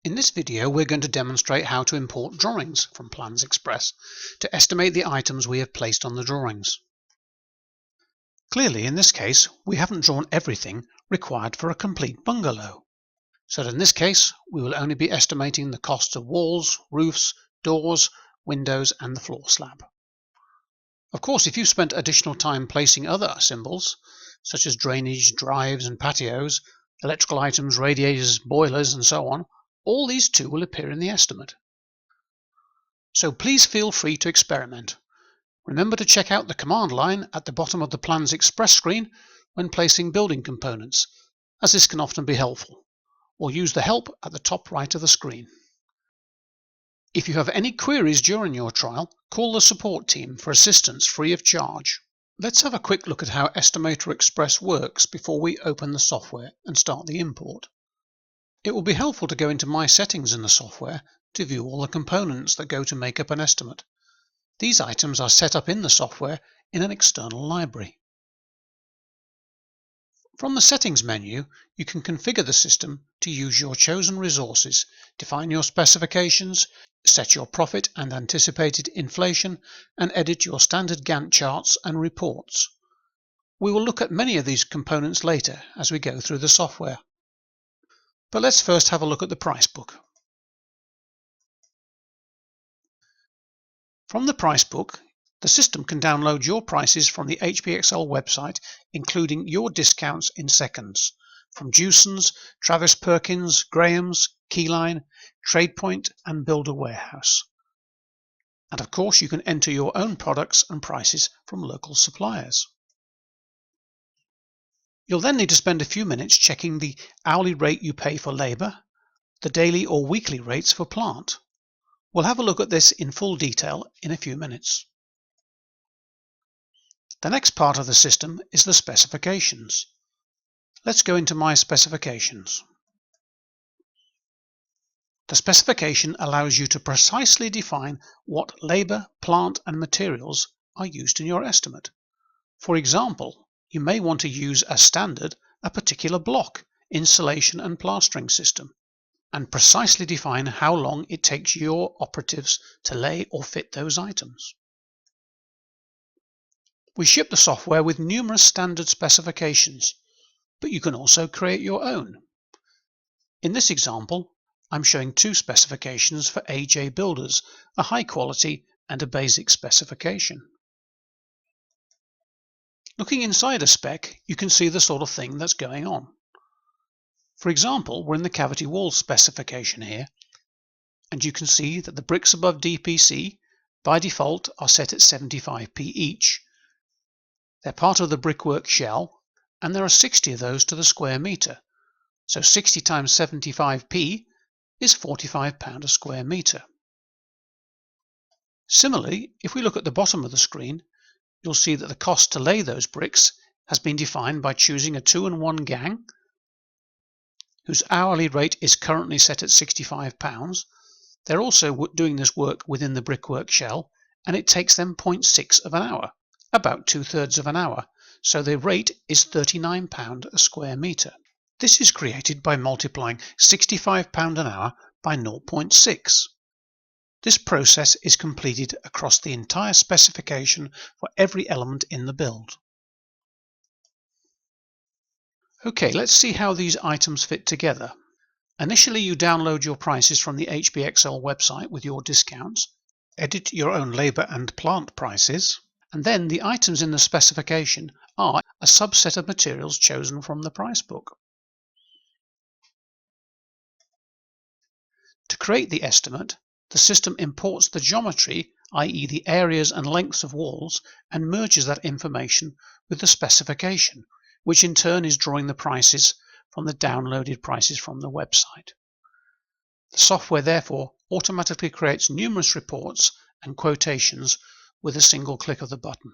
In this video we're going to demonstrate how to import drawings from EstimatorXpress to estimate the items we have placed on the drawings. Clearly in this case we haven't drawn everything required for a complete bungalow. So in this case we will only be estimating the costs of walls, roofs, doors, windows and the floor slab. Of course, if you spent additional time placing other symbols such as drainage, drives and patios, electrical items, radiators, boilers and so on, all these too will appear in the estimate. So please feel free to experiment. Remember to check out the command line at the bottom of the Plans Express screen when placing building components, as this can often be helpful, or use the help at the top right of the screen. If you have any queries during your trial, call the support team for assistance free of charge. Let's have a quick look at how EstimatorXpress works before we open the software and start the import. It will be helpful to go into My Settings in the software to view all the components that go to make up an estimate. These items are set up in the software in an external library. From the Settings menu, you can configure the system to use your chosen resources, define your specifications, set your profit and anticipated inflation, and edit your standard Gantt charts and reports. We will look at many of these components later as we go through the software. But let's first have a look at the price book. From the price book, the system can download your prices from the HPXL website, including your discounts in seconds, from Jewson's, Travis Perkins, Graham's, Keyline, TradePoint and Builder Warehouse. And of course you can enter your own products and prices from local suppliers. You'll then need to spend a few minutes checking the hourly rate you pay for labour, the daily or weekly rates for plant. We'll have a look at this in full detail in a few minutes. The next part of the system is the specifications. Let's go into My Specifications. The specification allows you to precisely define what labour, plant and materials are used in your estimate. For example, you may want to use as standard a particular block, insulation and plastering system, and precisely define how long it takes your operatives to lay or fit those items. We ship the software with numerous standard specifications, but you can also create your own. In this example, I'm showing two specifications for AJ Builders, a high quality and a basic specification. Looking inside a spec, you can see the sort of thing that's going on. For example, we're in the cavity wall specification here, and you can see that the bricks above DPC by default are set at 75p each. They're part of the brickwork shell, and there are 60 of those to the square metre, so 60 times 75p is £45 a square metre. Similarly, if we look at the bottom of the screen, you'll see that the cost to lay those bricks has been defined by choosing a 2-in-1 gang, whose hourly rate is currently set at £65. They're also doing this work within the brickwork shell, and it takes them 0.6 of an hour, about 2/3 of an hour, so the rate is £39 a square metre. This is created by multiplying £65 an hour by 0.6. This process is completed across the entire specification for every element in the build. Okay, let's see how these items fit together. Initially, you download your prices from the HPXL website with your discounts, edit your own labour and plant prices, and then the items in the specification are a subset of materials chosen from the price book. To create the estimate, the system imports the geometry, i.e. the areas and lengths of walls, and merges that information with the specification, which in turn is drawing the prices from the downloaded prices from the website. The software therefore automatically creates numerous reports and quotations with a single click of the button.